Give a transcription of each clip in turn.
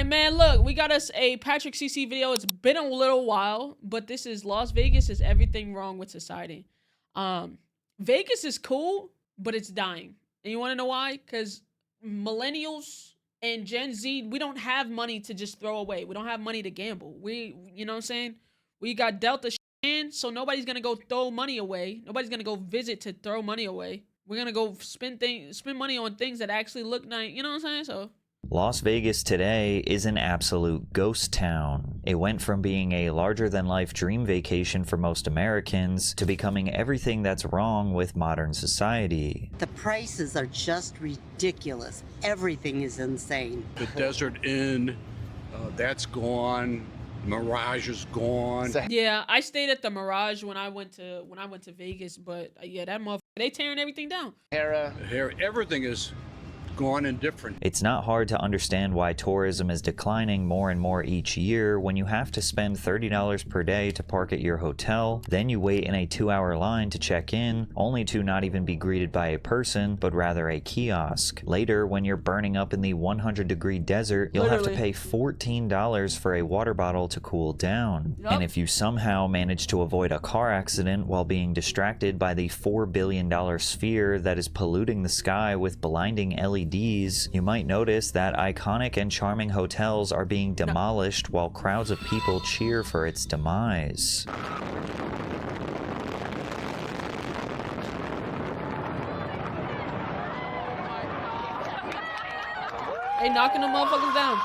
right, man, look, we got us a Patrick CC video. It's been a little while, but this is Las Vegas is everything wrong with society. Vegas is cool, but it's dying. And you want to know why? Because millennials and Gen Z, we don't have money to just throw away. We don't have money to gamble. You know what I'm saying? We got dealt a in, so nobody's going to go throw money away. Nobody's going to go visit to throw money away. We're going to go spend money on things that actually look nice. You know what I'm saying? So Las Vegas today is an absolute ghost town. It went from being a larger-than-life dream vacation for most Americans to becoming everything that's wrong with modern society. The prices are just ridiculous. Everything is insane. The Desert Inn, that's gone. Mirage is gone. yeah, I stayed at the Mirage when I went to Vegas, but yeah, that motherfucker, they tearing everything down. Here, everything is gone and different. It's not hard to understand why tourism is declining more and more each year when you have to spend $30 per day to park at your hotel, then you wait in a 2-hour line to check in, only to not even be greeted by a person, but rather a kiosk. Later, when you're burning up in the 100-degree desert, you'll have to pay $14 for a water bottle to cool down. Yep. And if you somehow manage to avoid a car accident while being distracted by the $4 billion sphere that is polluting the sky with blinding LEDs, you might notice that iconic and charming hotels are being demolished while crowds of people cheer for its demise. They knocking the motherfuckers down.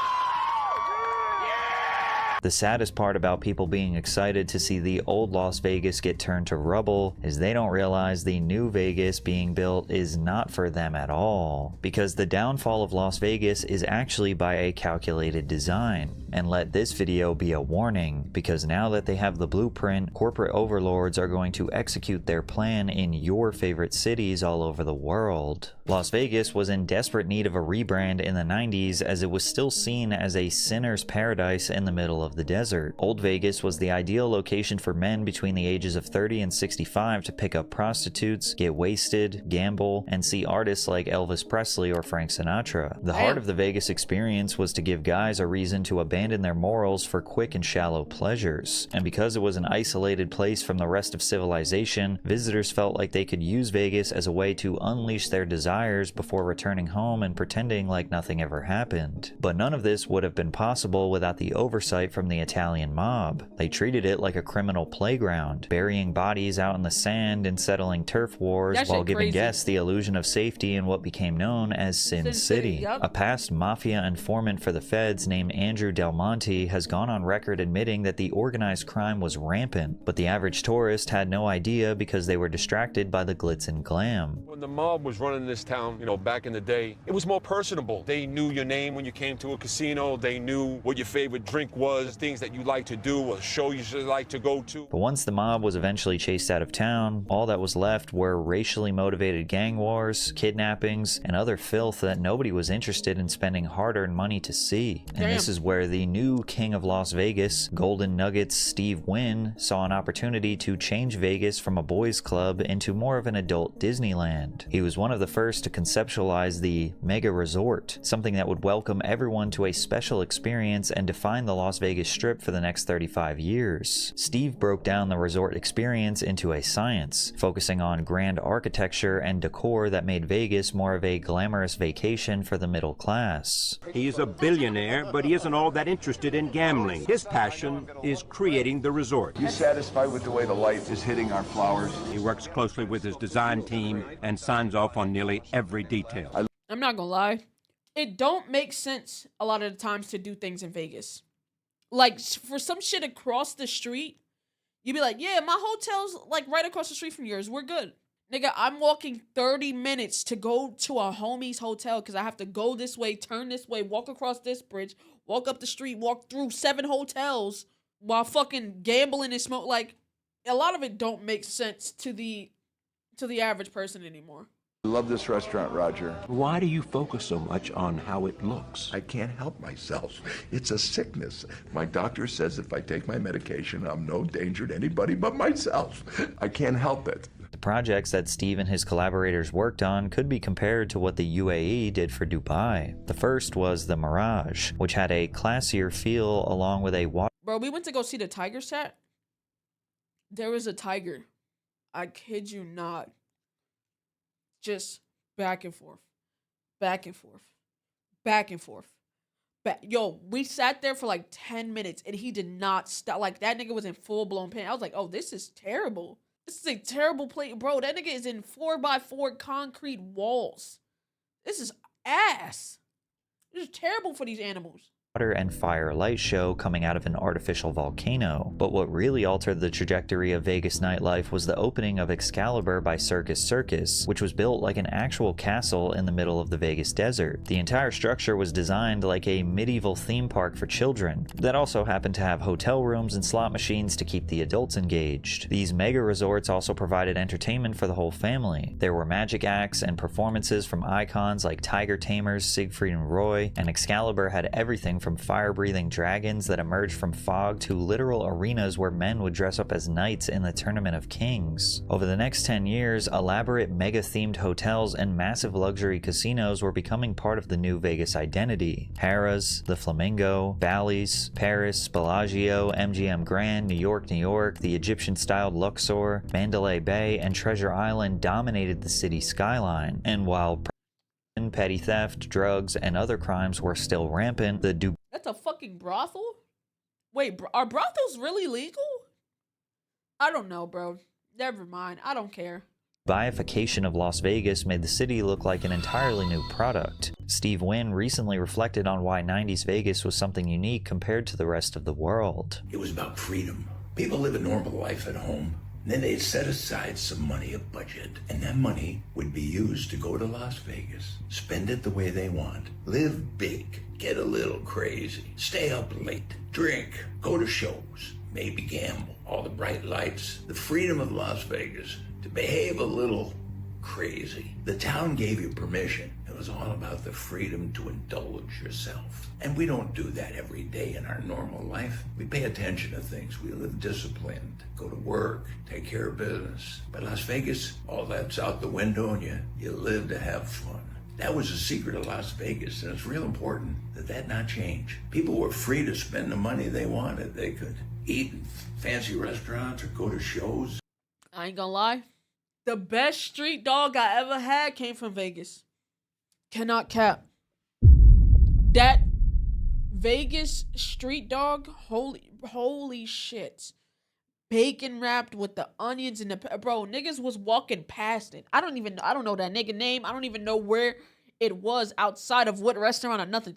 The saddest part about people being excited to see the old Las Vegas get turned to rubble is they don't realize the new Vegas being built is not for them at all. Because the downfall of Las Vegas is actually by a calculated design. And let this video be a warning, because now that they have the blueprint, corporate overlords are going to execute their plan in your favorite cities all over the world. Las Vegas was in desperate need of a rebrand in the 90s as it was still seen as a sinner's paradise in the middle of the desert. Old Vegas was the ideal location for men between the ages of 30 and 65 to pick up prostitutes, get wasted, gamble, and see artists like Elvis Presley or Frank Sinatra. The heart of the Vegas experience was to give guys a reason to abandon their morals for quick and shallow pleasures. And because it was an isolated place from the rest of civilization, visitors felt like they could use Vegas as a way to unleash their desires before returning home and pretending like nothing ever happened. But none of this would have been possible without the oversight from the Italian mob. They treated it like a criminal playground, burying bodies out in the sand and settling turf wars while giving guests the illusion of safety in what became known as Sin City. Yep. A past mafia informant for the feds named Andrew Del Monte has gone on record admitting that the organized crime was rampant, but the average tourist had no idea because they were distracted by the glitz and glam. When the mob was running this town, you know, back in the day, it was more personable. They knew your name when you came to a casino. They knew what your favorite drink was, things that you like to do, a show you should like to go to. But once the mob was eventually chased out of town, all that was left were racially motivated gang wars, kidnappings, and other filth that nobody was interested in spending hard-earned money to see. And this is where the new king of Las Vegas, Golden Nuggets Steve Wynn, saw an opportunity to change Vegas from a boys' club into more of an adult Disneyland. He was one of the first to conceptualize the mega resort, something that would welcome everyone to a special experience and define the Las Vegas Strip for the next 35 years. Steve broke down the resort experience into a science, focusing on grand architecture and decor that made Vegas more of a glamorous vacation for the middle class. He's a billionaire, but he isn't all that interested in gambling. His passion is creating the resort. You satisfied with the way the light is hitting our flowers? He works closely with his design team and signs off on nearly every detail. I'm not gonna lie. It don't make sense a lot of the times to do things in Vegas. Like, for some shit across the street, you'd be like, yeah, my hotel's like right across the street from yours. We're good. Nigga, I'm walking 30 minutes to go to a homie's hotel because I have to go this way, turn this way, walk across this bridge, walk up the street, walk through 7 hotels while fucking gambling and smoke. Like, a lot of it don't make sense to the average person anymore. I love this restaurant, Roger. Why do you focus so much on how it looks? I can't help myself. It's a sickness. My doctor says if I take my medication, I'm no danger to anybody but myself. I can't help it. The projects that Steve and his collaborators worked on could be compared to what the UAE did for Dubai. The first was the Mirage, which had a classier feel along with a water. Bro, we went to go see the tiger set. There was a tiger. I kid you not. Just back and forth. Back and forth. Back and forth. Yo, we sat there for like 10 minutes and he did not stop. Like, that nigga was in full-blown pain. I was like, oh, this is terrible. This is a terrible place. Bro, that nigga is in 4x4 concrete walls. This is ass. This is terrible for these animals. And fire light show coming out of an artificial volcano. But what really altered the trajectory of Vegas nightlife was the opening of Excalibur by Circus Circus, which was built like an actual castle in the middle of the Vegas desert. The entire structure was designed like a medieval theme park for children that also happened to have hotel rooms and slot machines to keep the adults engaged. These mega resorts also provided entertainment for the whole family. There were magic acts and performances from icons like Tiger Tamers, Siegfried and Roy, and Excalibur had everything from fire-breathing dragons that emerged from fog to literal arenas where men would dress up as knights in the Tournament of Kings. Over the next 10 years, elaborate mega-themed hotels and massive luxury casinos were becoming part of the new Vegas identity. Harrah's, the Flamingo, Bally's, Paris, Bellagio, MGM Grand, New York, the Egyptian-styled Luxor, Mandalay Bay, and Treasure Island dominated the city skyline. And while petty theft, drugs, and other crimes were still rampant, That's a fucking brothel? Wait, are brothels really legal? I don't know, bro. Never mind. I don't care. Dubaification of Las Vegas made the city look like an entirely new product. Steve Wynn recently reflected on why 90s Vegas was something unique compared to the rest of the world. It was about freedom. People live a normal life at home. Then they'd set aside some money, a budget, and that money would be used to go to Las Vegas, spend it the way they want, live big, get a little crazy, stay up late, drink, go to shows, maybe gamble, all the bright lights, the freedom of Las Vegas to behave a little crazy. The town gave you permission. It was all about the freedom to indulge yourself. And we don't do that every day in our normal life. We pay attention to things. We live disciplined, go to work, take care of business. But Las Vegas, all that's out the window and you live to have fun. That was the secret of Las Vegas, and it's real important that that not change. People were free to spend the money they wanted. They could eat in fancy restaurants or go to shows. I ain't gonna lie. The best street dog I ever had came from Vegas. Cannot cap. That Vegas street dog, holy shit. Bacon wrapped with the onions and the bro, niggas was walking past it. I don't know that nigga name. I don't even know where it was outside of what restaurant or nothing.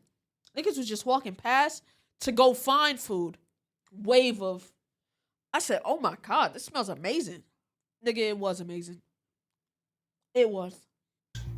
Niggas was just walking past to go find food. Wave of. I said, oh my God, this smells amazing. Nigga, it was amazing. It was.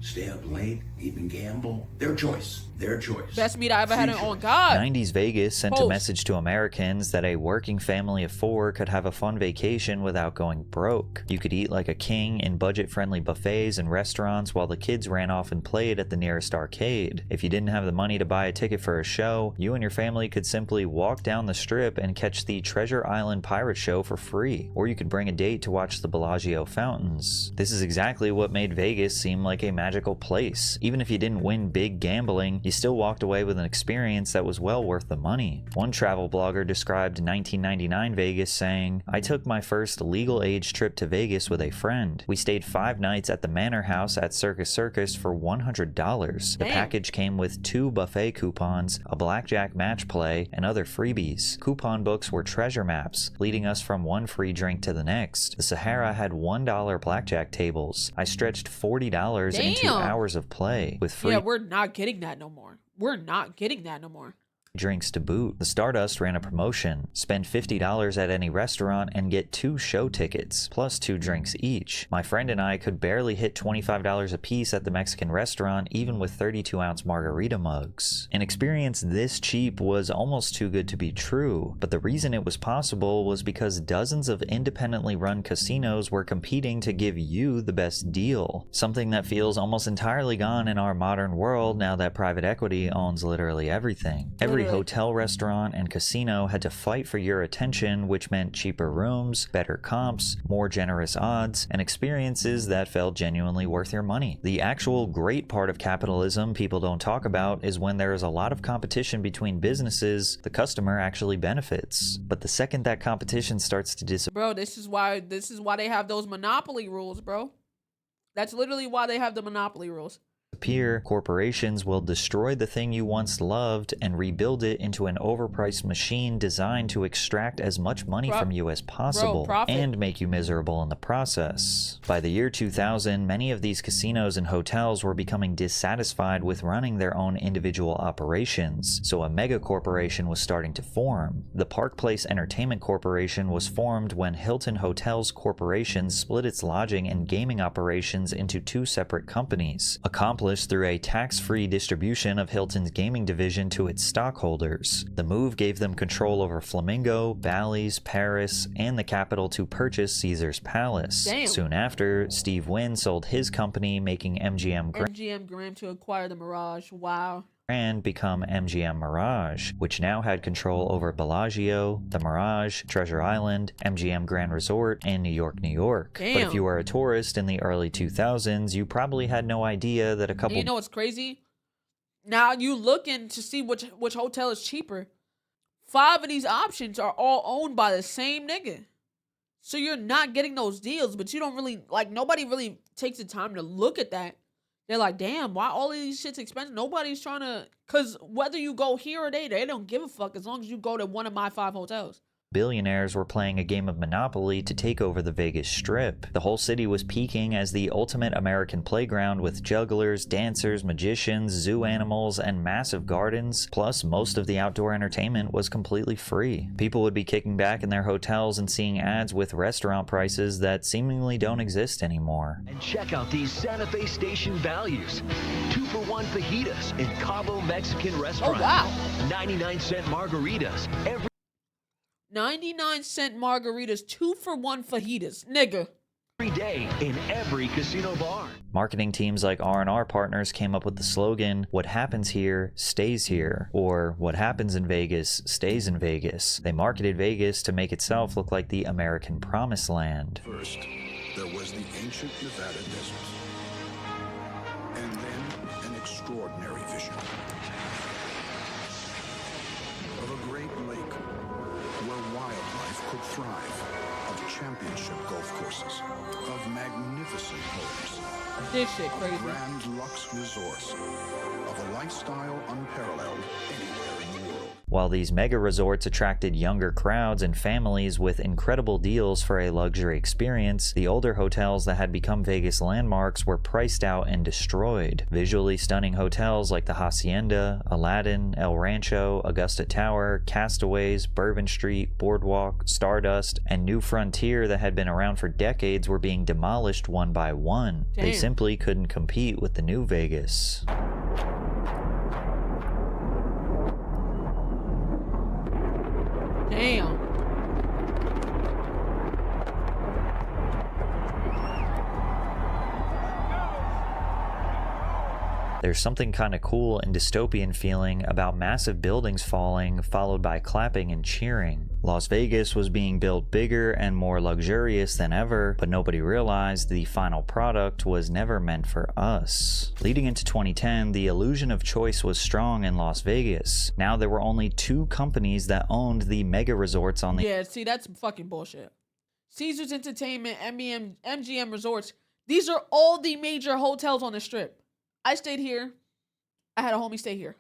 Stay up late, even gamble. Their choice. Their choice. Best meat I ever had on God. 90s Vegas sent a message to Americans that a working family of 4 could have a fun vacation without going broke. You could eat like a king in budget-friendly buffets and restaurants while the kids ran off and played at the nearest arcade. If you didn't have the money to buy a ticket for a show, you and your family could simply walk down the strip and catch the Treasure Island Pirate Show for free. Or you could bring a date to watch the Bellagio fountains. This is exactly what made Vegas seem like a magical place. Even if you didn't win big gambling, you still walked away with an experience that was well worth the money. One travel blogger described 1999 Vegas saying, "I took my first legal age trip to Vegas with a friend. We stayed 5 nights at the Manor House at Circus Circus for $100. The package came with 2 buffet coupons, a blackjack match play, and other freebies. Coupon books were treasure maps, leading us from one free drink to the next. The Sahara had $1 blackjack tables. I stretched $40 into hours of play with free. Yeah, we're not getting that no more. We're not getting that no more. Drinks to boot. The Stardust ran a promotion. Spend $50 at any restaurant and get 2 show tickets, plus 2 drinks each. My friend and I could barely hit $25 a piece at the Mexican restaurant, even with 32-ounce margarita mugs. An experience this cheap was almost too good to be true, but the reason it was possible was because dozens of independently run casinos were competing to give you the best deal. Something that feels almost entirely gone in our modern world now that private equity owns literally everything. Every Every Literally. hotel, restaurant, and casino had to fight for your attention, which meant cheaper rooms, better comps, more generous odds, and experiences that felt genuinely worth your money. The actual great part of capitalism people don't talk about is when there is a lot of competition between businesses, the customer actually benefits. But the second that competition starts to disappear, Bro, this is why they have those monopoly rules, bro. That's literally why they have the monopoly rules. corporations will destroy the thing you once loved and rebuild it into an overpriced machine designed to extract as much money from you as possible and make you miserable in the process. By the year 2000, many of these casinos and hotels were becoming dissatisfied with running their own individual operations, so a mega corporation was starting to form. The Park Place Entertainment Corporation was formed when Hilton Hotels Corporation split its lodging and gaming operations into two separate companies, accomplished through a tax-free distribution of Hilton's gaming division to its stockholders. The move gave them control over Flamingo, Bally's, Paris, and the capital to purchase Caesar's Palace. Damn. Soon after, Steve Wynn sold his company, making MGM Grand to acquire the Mirage. Wow. Grand become MGM Mirage, which now had control over Bellagio, the Mirage, Treasure Island, MGM Grand Resort, and New York, New York. Damn. But if you were a tourist in the early 2000s, you probably had no idea that a couple... And you know what's crazy? Now you looking to see which hotel is cheaper. 5 of these options are all owned by the same nigga. So you're not getting those deals, but you don't really, like, nobody really takes the time to look at that. They're like, damn, why all of these shit's expensive? Nobody's trying to, because whether you go here or there, they don't give a fuck as long as you go to one of my 5 hotels. Billionaires were playing a game of Monopoly to take over the Vegas Strip. The whole city was peaking as the ultimate American playground with jugglers, dancers, magicians, zoo animals, and massive gardens. Plus, most of the outdoor entertainment was completely free. People would be kicking back in their hotels and seeing ads with restaurant prices that seemingly don't exist anymore. And check out these Santa Fe Station values. 2-for-1 fajitas in Cabo Mexican restaurant. Oh, wow. 99-cent margaritas. 99-cent margaritas, 2-for-1 fajitas, nigga. Every day in every casino bar. Marketing teams like R&R Partners came up with the slogan, "What happens here stays here," or "What happens in Vegas stays in Vegas." They marketed Vegas to make itself look like the American promised land. First, there was the ancient Nevada desert. And then an extraordinary vision of a great lake where wildlife could thrive, of championship golf courses, of magnificent homes, This shit crazy. grand luxe resorts, of a lifestyle unparalleled anywhere in the world. While these mega resorts attracted younger crowds and families with incredible deals for a luxury experience, the older hotels that had become Vegas landmarks were priced out and destroyed. Visually stunning hotels like the Hacienda, Aladdin, El Rancho, Augusta Tower, Castaways, Bourbon Street, Boardwalk, Stardust, and New Frontier that had been around for decades were being demolished one by one. Damn. They simply couldn't compete with the new Vegas. Damn. There's something kind of cool and dystopian feeling about massive buildings falling, followed by clapping and cheering. Las Vegas was being built bigger and more luxurious than ever, but nobody realized the final product was never meant for us. Leading into 2010, the illusion of choice was strong in Las Vegas. Now there were only 2 companies that owned the mega resorts on the... Yeah, see, that's fucking bullshit. Caesars Entertainment, MGM Resorts, these are all the major hotels on the Strip. I stayed here. I had a homie stay here.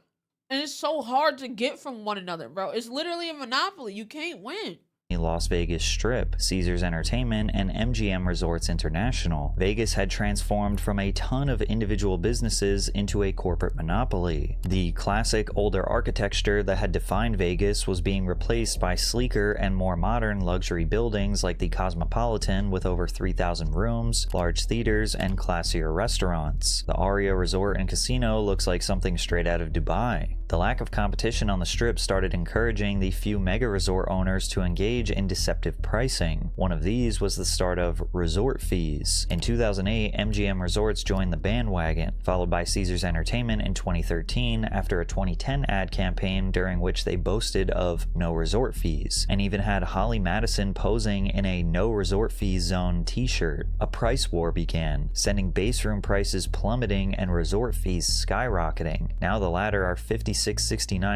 And it's so hard to get from one another, bro. It's literally a monopoly. You can't win. Las Vegas Strip, Caesars Entertainment, and MGM Resorts International. Vegas had transformed from a ton of individual businesses into a corporate monopoly. The classic older architecture that had defined Vegas was being replaced by sleeker and more modern luxury buildings like the Cosmopolitan with over 3,000 rooms, large theaters, and classier restaurants. The Aria Resort and Casino looks like something straight out of Dubai. The lack of competition on the strip started encouraging the few mega resort owners to engage in deceptive pricing. One of these was the start of resort fees. In 2008, MGM Resorts joined the bandwagon, followed by Caesars Entertainment in 2013 after a 2010 ad campaign during which they boasted of no resort fees, and even had Holly Madison posing in a no resort fees zone t-shirt. A price war began, sending base room prices plummeting and resort fees skyrocketing. Now the latter are $56.69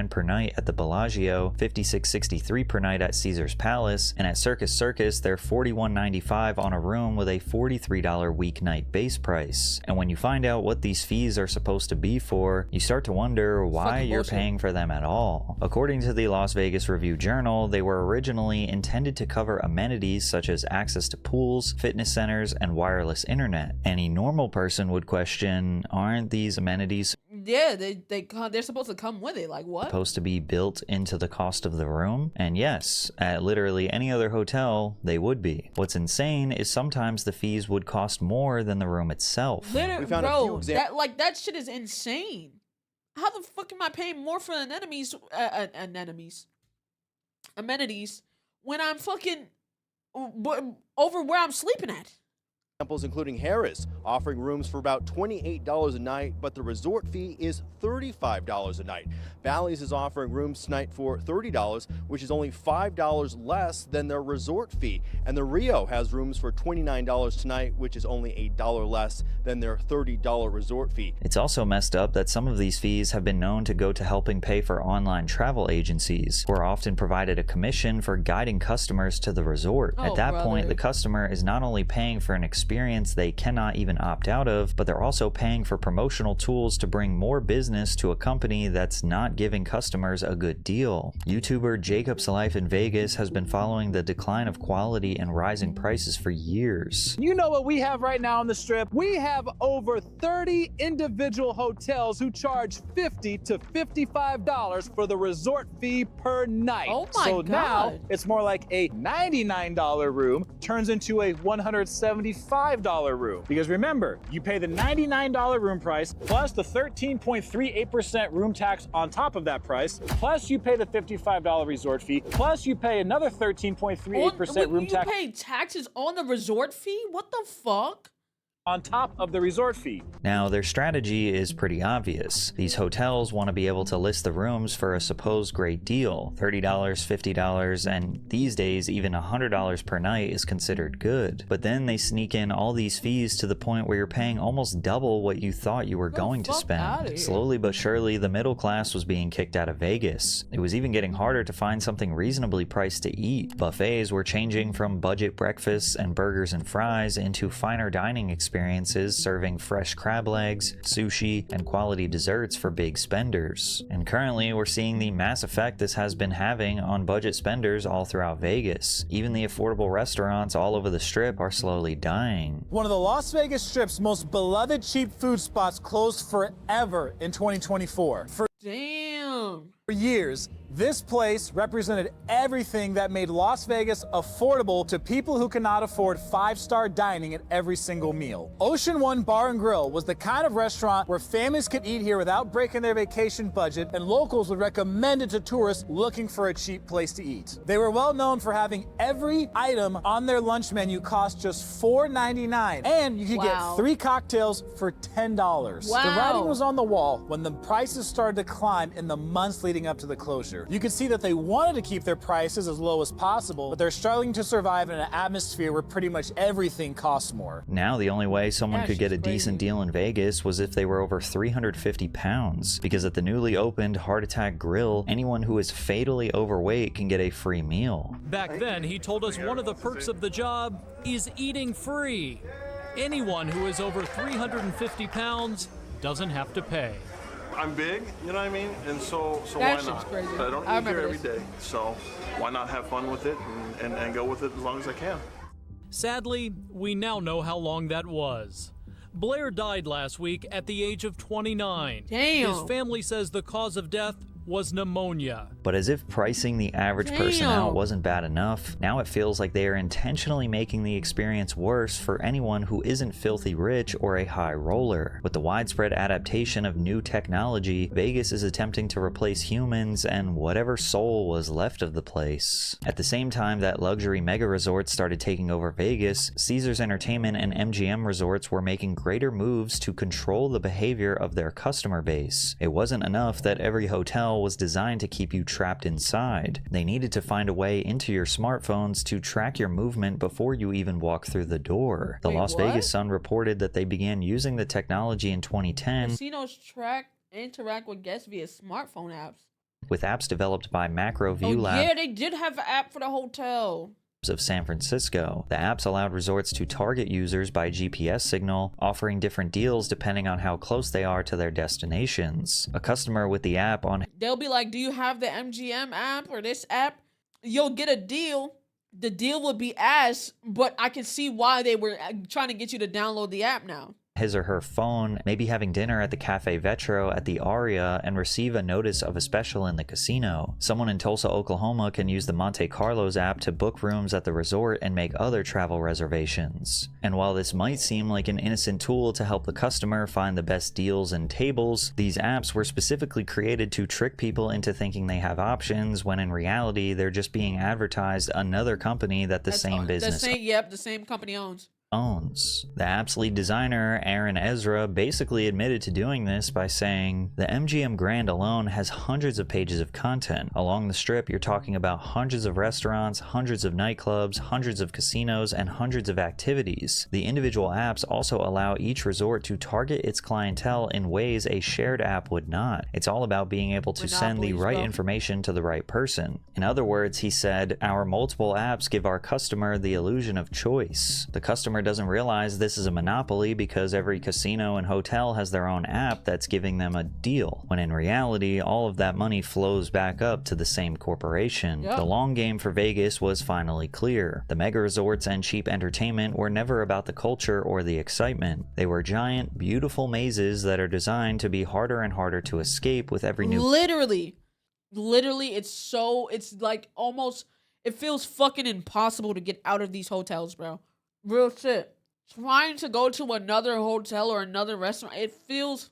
per night at the Bellagio, $56.63 per night at Caesars Palace, and at Circus Circus they're $41.95 on a room with a $43 weeknight base price. And when you find out what these fees are supposed to be for, you start to wonder why you're paying for them at all. According to the Las Vegas Review-Journal, they were originally intended to cover amenities such as access to pools, fitness centers, and wireless internet. Any normal person would question, aren't these amenities Yeah, they're supposed to come with it. Like, what? supposed to be built into the cost of the room? And yes, at literally any other hotel, they would be. What's insane is sometimes the fees would cost more than the room itself. Literally, bro, that shit is insane. How the fuck am I paying more for amenities when I'm fucking over where I'm sleeping at? Examples including Harris, offering rooms for about $28 a night, but the resort fee is $35 a night. Bally's is offering rooms tonight for $30, which is only $5 less than their resort fee. And the Rio has rooms for $29 tonight, which is only $1 less than their $30 resort fee. It's also messed up that some of these fees have been known to go to helping pay for online travel agencies, who are often provided a commission for guiding customers to the resort. At that point, the customer is not only paying for an experience they cannot even opt out of, but they're also paying for promotional tools to bring more business to a company that's not giving customers a good deal. YouTuber Jacob's Life in Vegas has been following the decline of quality and rising prices for years. You know what we have right now on the strip? We have over 30 individual hotels who charge $50 to $55 for the resort fee per night. Oh my so God. Now it's more like a $99 room turns into a $175 room. Because remember, you pay the $99 room price plus the 13.38% room tax on top of that price, plus you pay the $55 resort fee, plus you pay another 13.38% room tax. You pay taxes on the resort fee? What the fuck? On top of the resort fee. Now, their strategy is pretty obvious. These hotels want to be able to list the rooms for a supposed great deal, $30, $50, and these days even $100 per night is considered good. But then they sneak in all these fees to the point where you're paying almost double what you thought you were going to spend. Slowly but surely, the middle class was being kicked out of Vegas. It was even getting harder to find something reasonably priced to eat. Buffets were changing from budget breakfasts and burgers and fries into finer dining experiences serving fresh crab legs, sushi, and quality desserts for big spenders. And currently, we're seeing the mass effect this has been having on budget spenders all throughout Vegas. Even the affordable restaurants all over the strip are slowly dying. One of the Las Vegas Strip's most beloved cheap food spots closed forever in 2024. Damn. For years, this place represented everything that made Las Vegas affordable to people who cannot afford five-star dining at every single meal. Ocean One Bar and Grill was the kind of restaurant where families could eat here without breaking their vacation budget, and locals would recommend it to tourists looking for a cheap place to eat. They were well known for having every item on their lunch menu cost just $4.99, and you could get 3 cocktails for $10. The writing was on the wall when the prices started to climb in the months leading up to the closure. You could see that they wanted to keep their prices as low as possible, but they're struggling to survive in an atmosphere where pretty much everything costs more. Now the only way someone could get a decent deal in Vegas was if they were over 350 pounds, because at the newly opened Heart Attack Grill, anyone who is fatally overweight can get a free meal. Back then, he told us one of the perks of the job is eating free. Anyone who is over 350 pounds doesn't have to pay. I'm big, you know what I mean? And so why not? Crazy. I don't eat here every day, so why not have fun with it and go with it as long as I can? Sadly, we now know how long that was. Blair died last week at the age of 29. Damn. His family says the cause of death was pneumonia. But as if pricing the average person out wasn't bad enough, now it feels like they are intentionally making the experience worse for anyone who isn't filthy rich or a high roller. With the widespread adaptation of new technology, Vegas is attempting to replace humans and whatever soul was left of the place. At the same time that luxury mega resorts started taking over Vegas, Caesars Entertainment and MGM Resorts were making greater moves to control the behavior of their customer base. It wasn't enough that every hotel was designed to keep you trapped inside. They needed to find a way into your smartphones to track your movement before you even walk through the door. The Las Vegas Sun reported that they began using the technology in 2010. Casinos interact with guests via smartphone apps. With apps developed by Macro View Lab. Yeah, they did have an app for the hotel of San Francisco. The apps allowed resorts to target users by GPS signal, offering different deals depending on how close they are to their destinations. A customer with the app on... They'll be like, do you have the MGM app or this app? You'll get a deal. The deal would be ass, but I can see why they were trying to get you to download the app now. His or her phone, maybe having dinner at the Cafe Vetro at the Aria and receive a notice of a special in the casino. Someone in Tulsa, Oklahoma can use the Monte Carlos app to book rooms at the resort and make other travel reservations. And while this might seem like an innocent tool to help the customer find the best deals and tables, these apps were specifically created to trick people into thinking they have options when in reality they're just being advertised another company that the same company owns. The app's lead designer, Aaron Ezra, basically admitted to doing this by saying, the MGM Grand alone has hundreds of pages of content. Along the strip, you're talking about hundreds of restaurants, hundreds of nightclubs, hundreds of casinos, and hundreds of activities. The individual apps also allow each resort to target its clientele in ways a shared app would not. It's all about being able to send the right information to the right person. In other words, he said, our multiple apps give our customer the illusion of choice. The customer doesn't realize this is a monopoly because every casino and hotel has their own app that's giving them a deal, when in reality all of that money flows back up to the same corporation. The long game for Vegas was finally clear. The mega resorts and cheap entertainment were never about the culture or the excitement. They were giant, beautiful mazes that are designed to be harder and harder to escape with every new... Literally, it's like almost, it feels fucking impossible to get out of these hotels, bro. Real shit. Trying to go to another hotel or another restaurant, it feels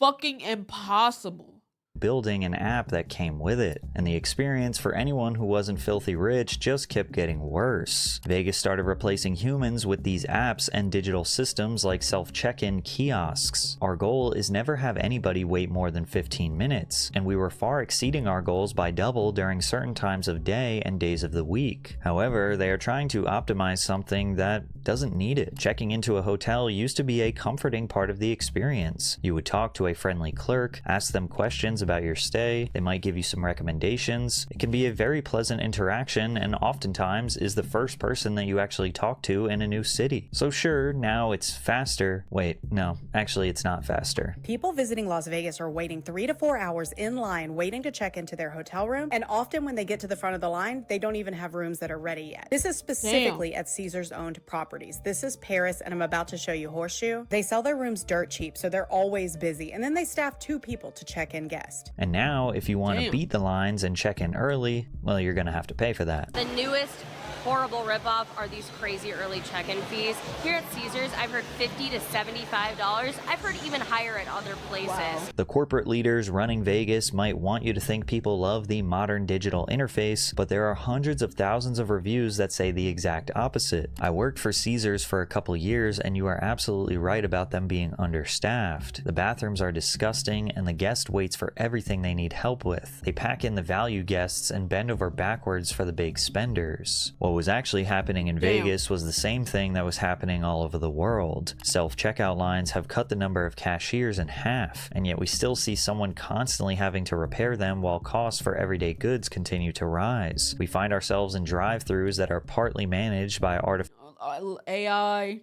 fucking impossible. Building an app that came with it, and the experience for anyone who wasn't filthy rich just kept getting worse. Vegas started replacing humans with these apps and digital systems like self-check-in kiosks. Our goal is never have anybody wait more than 15 minutes, and we were far exceeding our goals by double during certain times of day and days of the week. However, they are trying to optimize something that doesn't need it. Checking into a hotel used to be a comforting part of the experience. You would talk to a friendly clerk, ask them questions about your stay, they might give you some recommendations. It can be a very pleasant interaction and oftentimes is the first person that you actually talk to in a new city. So sure, now it's faster. Wait, no, actually it's not faster. People visiting Las Vegas are waiting 3 to 4 hours in line waiting to check into their hotel room, and often when they get to the front of the line, they don't even have rooms that are ready yet. This is specifically at Caesars owned properties. This is Paris, and I'm about to show you Horseshoe. They sell their rooms dirt cheap, so they're always busy, and then they staff 2 people to check in guests. And now, if you want to beat the lines and check in early, well, you're gonna have to pay for that. The newest horrible ripoff are these crazy early check-in fees. Here at Caesars, I've heard $50 to $75. I've heard even higher at other places. Wow. The corporate leaders running Vegas might want you to think people love the modern digital interface, but there are hundreds of thousands of reviews that say the exact opposite. I worked for Caesars for a couple years, and you are absolutely right about them being understaffed. The bathrooms are disgusting, and the guest waits for everything they need help with. They pack in the value guests and bend over backwards for the big spenders. What was actually happening in Vegas was the same thing that was happening all over the world. Self-checkout lines have cut the number of cashiers in half, and yet we still see someone constantly having to repair them while costs for everyday goods continue to rise. We find ourselves in drive-thrus that are partly managed by AI,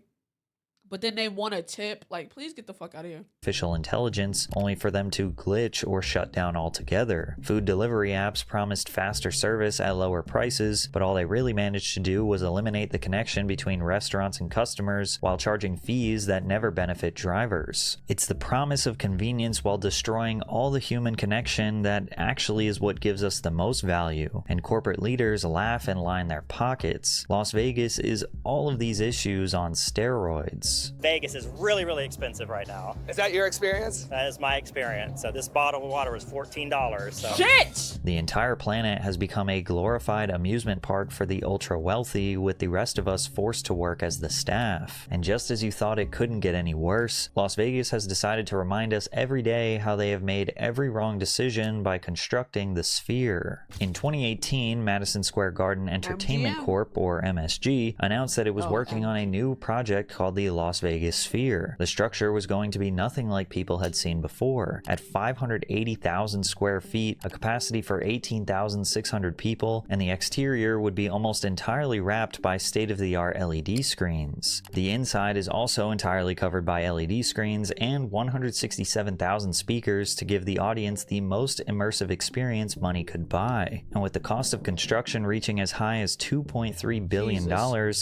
but then they want a tip. Like, please get the fuck out of here. Artificial intelligence, only for them to glitch or shut down altogether. Food delivery apps promised faster service at lower prices, but all they really managed to do was eliminate the connection between restaurants and customers while charging fees that never benefit drivers. It's the promise of convenience while destroying all the human connection that actually is what gives us the most value, and corporate leaders laugh and line their pockets. Las Vegas is all of these issues on steroids. Vegas is really, really expensive right now. Is that your experience? That is my experience. So this bottle of water was $14. So. Shit! The entire planet has become a glorified amusement park for the ultra wealthy, with the rest of us forced to work as the staff. And just as you thought it couldn't get any worse, Las Vegas has decided to remind us every day how they have made every wrong decision by constructing the Sphere. In 2018, Madison Square Garden Entertainment Corp, or MSG, announced that it was working on a new project called the Las Vegas Sphere. The structure was going to be nothing like people had seen before. At 580,000 square feet, a capacity for 18,600 people, and the exterior would be almost entirely wrapped by state-of-the-art LED screens. The inside is also entirely covered by LED screens and 167,000 speakers to give the audience the most immersive experience money could buy. And with the cost of construction reaching as high as $2.3 billion,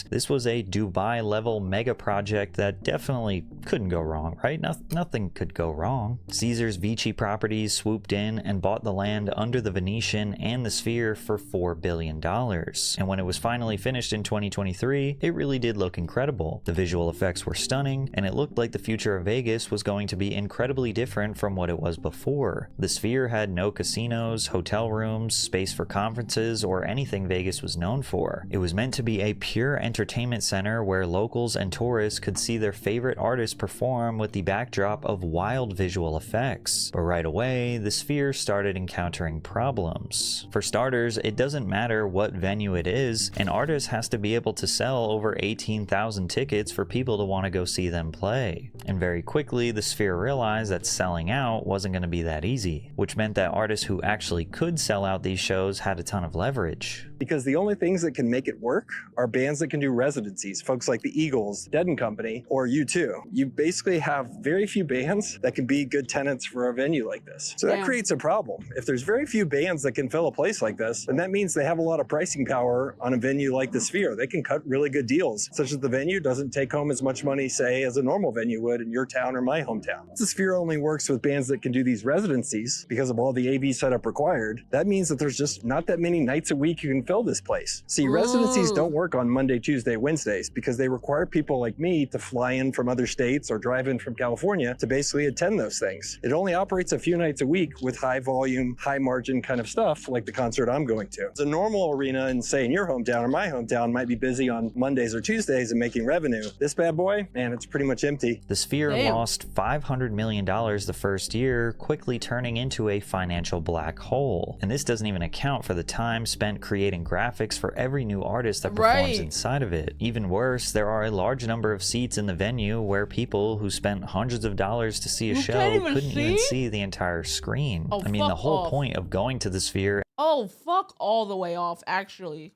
this was a Dubai-level mega project that definitely couldn't go wrong, right? Nothing could go wrong. Caesars Vici Properties swooped in and bought the land under the Venetian and the Sphere for $4 billion. And when it was finally finished in 2023, it really did look incredible. The visual effects were stunning, and it looked like the future of Vegas was going to be incredibly different from what it was before. The Sphere had no casinos, hotel rooms, space for conferences, or anything Vegas was known for. It was meant to be a pure entertainment center where locals and tourists could see their favorite artists perform with the backdrop of wild visual effects. But right away, the Sphere started encountering problems. For starters, it doesn't matter what venue it is, an artist has to be able to sell over 18,000 tickets for people to want to go see them play. And very quickly, the Sphere realized that selling out wasn't going to be that easy, which meant that artists who actually could sell out these shows had a ton of leverage. Because the only things that can make it work are bands that can do residencies, folks like the Eagles, Dead & Company, or U2. You basically have very few bands that can be good tenants for a venue like this. So that creates a problem. If there's very few bands that can fill a place like this, then that means they have a lot of pricing power on a venue like the Sphere. They can cut really good deals, such as the venue doesn't take home as much money, say, as a normal venue would in your town or my hometown. The Sphere only works with bands that can do these residencies because of all the AV setup required. That means that there's just not that many nights a week you can fill this place. See, residencies don't work on Monday, Tuesday, Wednesdays because they require people like me to fly in from other states or drive in from California to basically attend those things. It only operates a few nights a week with high volume, high margin kind of stuff like the concert I'm going to. It's a normal arena in, say, in your hometown or my hometown might be busy on Mondays or Tuesdays and making revenue. This bad boy, man, it's pretty much empty. The Sphere lost $500 million the first year, quickly turning into a financial black hole. And this doesn't even account for the time spent creating graphics for every new artist that performs inside of it. Even worse, there are a large number of seats in the venue where people who spent hundreds of dollars to see a show couldn't even see the entire screen. I mean, the whole point of going to the Sphere... Oh, fuck all the way off, actually.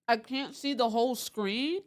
I can't see the whole screen?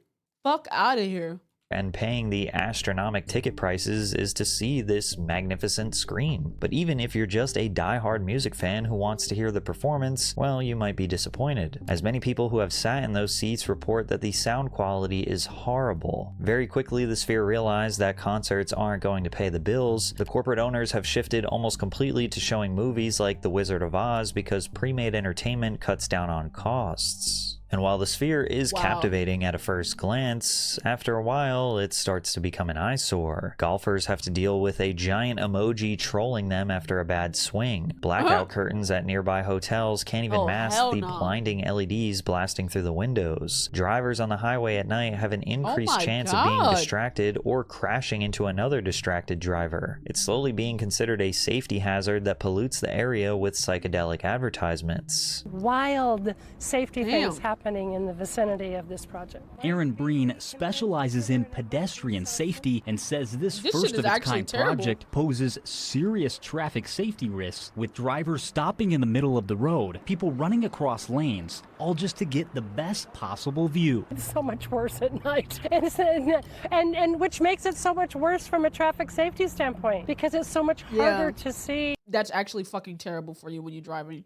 Fuck out of here. And paying the astronomical ticket prices is to see this magnificent screen. But even if you're just a die-hard music fan who wants to hear the performance, well, you might be disappointed, as many people who have sat in those seats report that the sound quality is horrible. Very quickly, the Sphere realized that concerts aren't going to pay the bills. The corporate owners have shifted almost completely to showing movies like The Wizard of Oz because pre-made entertainment cuts down on costs. And while the Sphere is captivating at a first glance, after a while it starts to become an eyesore. Golfers have to deal with a giant emoji trolling them after a bad swing. Blackout curtains at nearby hotels can't even mask the blinding LEDs blasting through the windows. Drivers on the highway at night have an increased chance of being distracted or crashing into another distracted driver. It's slowly being considered a safety hazard that pollutes the area with psychedelic advertisements. Wild safety things happen happening in the vicinity of this project. Aaron Breen specializes in pedestrian safety and says this This first shit is of its actually kind terrible. project poses serious traffic safety risks, with drivers stopping in the middle of the road, people running across lanes, all just to get the best possible view. It's so much worse at night, and which makes it so much worse from a traffic safety standpoint, because it's so much harder to see. That's actually fucking terrible for you when you're driving.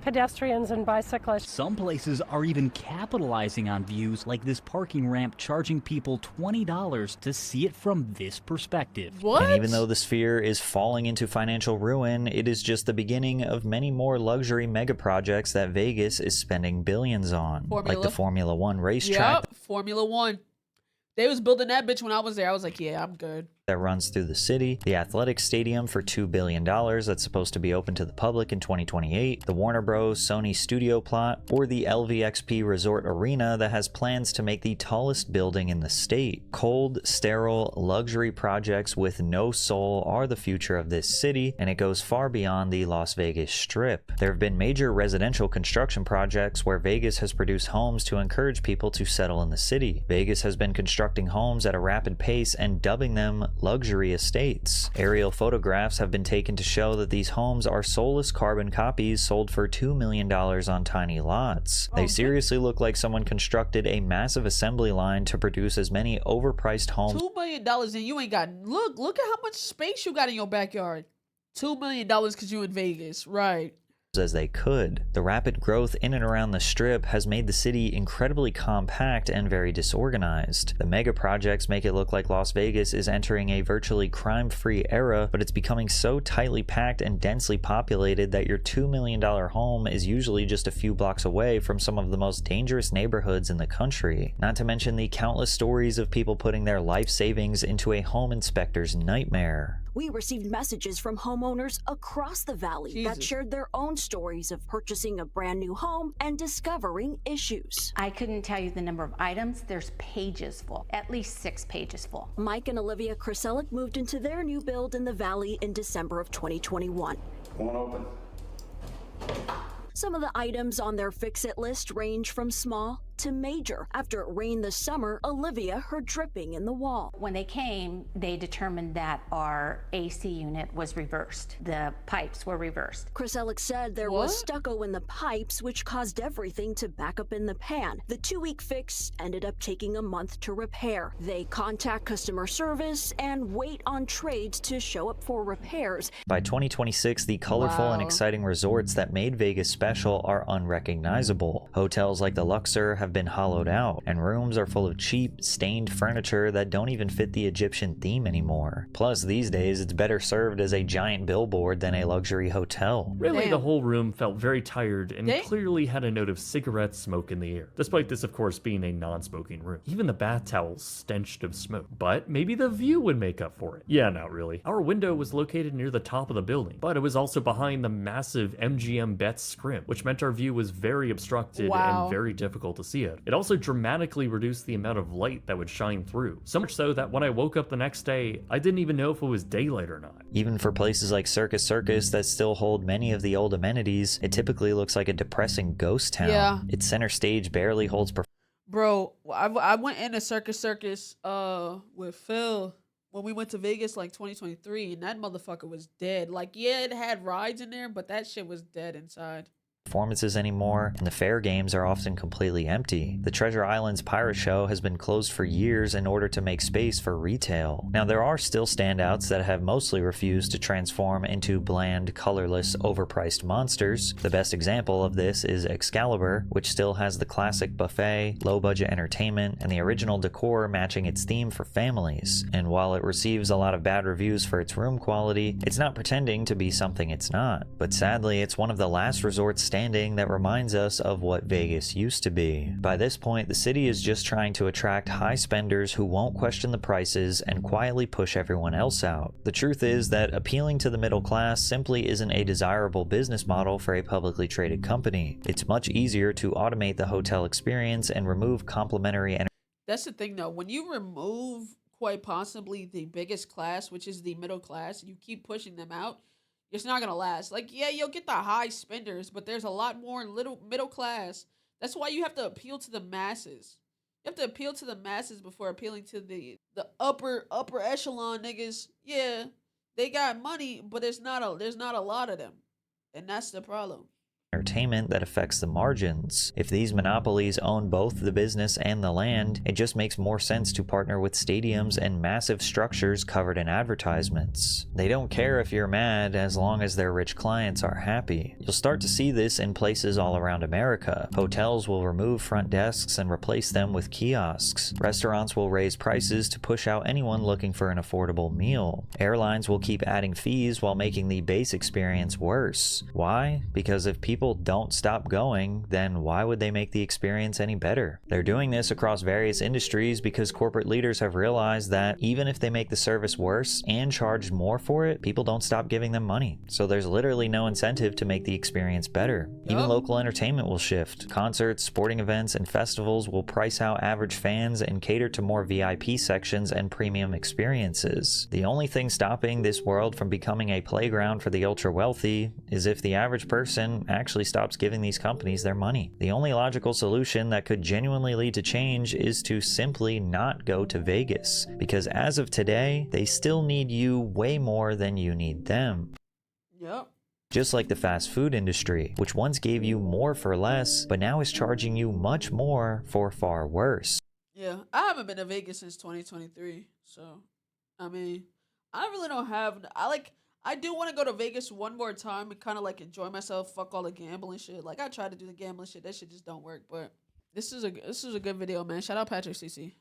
Pedestrians and bicyclists. Some places are even capitalizing on views like this parking ramp, charging people $20 to see it from this perspective. What? And even though the sphere is falling into financial ruin, it is just the beginning of many more luxury mega projects that Vegas is spending billions on. Like the Formula One racetrack. Yep, Formula One. They was building that bitch when I was there. I was like, yeah, I'm good. That runs through the city, the athletic stadium for $2 billion that's supposed to be open to the public in 2028, the Warner Bros. Sony studio plot, or the LVXP Resort Arena that has plans to make the tallest building in the state. Cold, sterile, luxury projects with no soul are the future of this city, and it goes far beyond the Las Vegas Strip. There have been major residential construction projects where Vegas has produced homes to encourage people to settle in the city. Vegas has been constructing homes at a rapid pace and dubbing them luxury estates. Aerial photographs have been taken to show that these homes are soulless carbon copies sold for $2 million on tiny lots. They seriously look like someone constructed a massive assembly line to produce as many overpriced homes. $2 million and you ain't got, look at how much space you got in your backyard. $2 million because you in Vegas, right? As they could. The rapid growth in and around the Strip has made the city incredibly compact and very disorganized. The mega projects make it look like Las Vegas is entering a virtually crime-free era, but it's becoming so tightly packed and densely populated that your $2 million home is usually just a few blocks away from some of the most dangerous neighborhoods in the country. Not to mention the countless stories of people putting their life savings into a home inspector's nightmare. We received messages from homeowners across the valley that shared their own stories of purchasing a brand new home and discovering issues. I couldn't tell you the number of items. There's pages full, at least 6 pages full. Mike and Olivia Kraselic moved into their new build in the valley in December of 2021. Won't open. Some of the items on their fix-it list range from small to major. After it rained this summer, Olivia heard dripping in the wall. When they came, they determined that our AC unit was reversed. The pipes were reversed. Kraselic said there was stucco in the pipes, which caused everything to back up in the pan. The 2-week fix ended up taking a month to repair. They contact customer service and wait on trades to show up for repairs. By 2026, the colorful and exciting resorts that made Vegas special are unrecognizable. Hotels like the Luxor have been hollowed out, and rooms are full of cheap, stained furniture that don't even fit the Egyptian theme anymore. Plus, these days, it's better served as a giant billboard than a luxury hotel. Really, the whole room felt very tired and clearly had a note of cigarette smoke in the air, despite this, of course, being a non-smoking room. Even the bath towels stenched of smoke. But maybe the view would make up for it. Yeah, not really. Our window was located near the top of the building, but it was also behind the massive MGM Betts scrim, which meant our view was very obstructed and very difficult to see it. It also dramatically reduced the amount of light that would shine through. So much so that when I woke up the next day, I didn't even know if it was daylight or not. Even for places like Circus Circus that still hold many of the old amenities, it typically looks like a depressing ghost town. Yeah. Its center stage barely holds Bro, I went into Circus Circus with Phil when we went to Vegas like 2023, and that motherfucker was dead. Like, yeah, it had rides in there, but that shit was dead inside. performances anymore, and the fair games are often completely empty. The Treasure Island's pirate show has been closed for years in order to make space for retail. Now, there are still standouts that have mostly refused to transform into bland, colorless, overpriced monsters. The best example of this is Excalibur, which still has the classic buffet, low-budget entertainment, and the original decor matching its theme for families. And while it receives a lot of bad reviews for its room quality, it's not pretending to be something it's not. But sadly, it's one of the last resorts standing that reminds us of what Vegas used to be. By this point, the city is just trying to attract high spenders who won't question the prices and quietly push everyone else out. The truth is that appealing to the middle class simply isn't a desirable business model for a publicly traded company. It's much easier to automate the hotel experience and remove complimentary entertainment. That's the thing though, when you remove quite possibly the biggest class, which is the middle class, you keep pushing them out, it's not gonna last. Like, yeah, you'll get the high spenders, but there's a lot more little middle class That's why you have to appeal to the masses. You have to appeal to the masses before appealing to the upper echelon niggas. Yeah, they got money, but there's not a lot of them, and that's the problem. Entertainment that affects the margins. If these monopolies own both the business and the land, it just makes more sense to partner with stadiums and massive structures covered in advertisements. They don't care if you're mad as long as their rich clients are happy. You'll start to see this in places all around America. Hotels will remove front desks and replace them with kiosks. Restaurants will raise prices to push out anyone looking for an affordable meal. Airlines will keep adding fees while making the base experience worse. Why? Because if people don't stop going, then why would they make the experience any better? They're doing this across various industries because corporate leaders have realized that even if they make the service worse and charge more for it, people don't stop giving them money. So there's literally no incentive to make the experience better. Even local entertainment will shift. Concerts, sporting events, and festivals will price out average fans and cater to more VIP sections and premium experiences. The only thing stopping this world from becoming a playground for the ultra wealthy is if the average person actually stops giving these companies their money. The only logical solution that could genuinely lead to change is to simply not go to Vegas, because as of today, they still need you way more than you need them. Yep. Just like the fast food industry, which once gave you more for less, but now is charging you much more for far worse. Yeah, I haven't been to Vegas since 2023, so I mean, I really don't have. I do want to go to Vegas one more time and kind of like enjoy myself. Fuck all the gambling shit. Like I tried to do the gambling shit, that shit just don't work. But this is a good video, man. Shout out Patrick CC.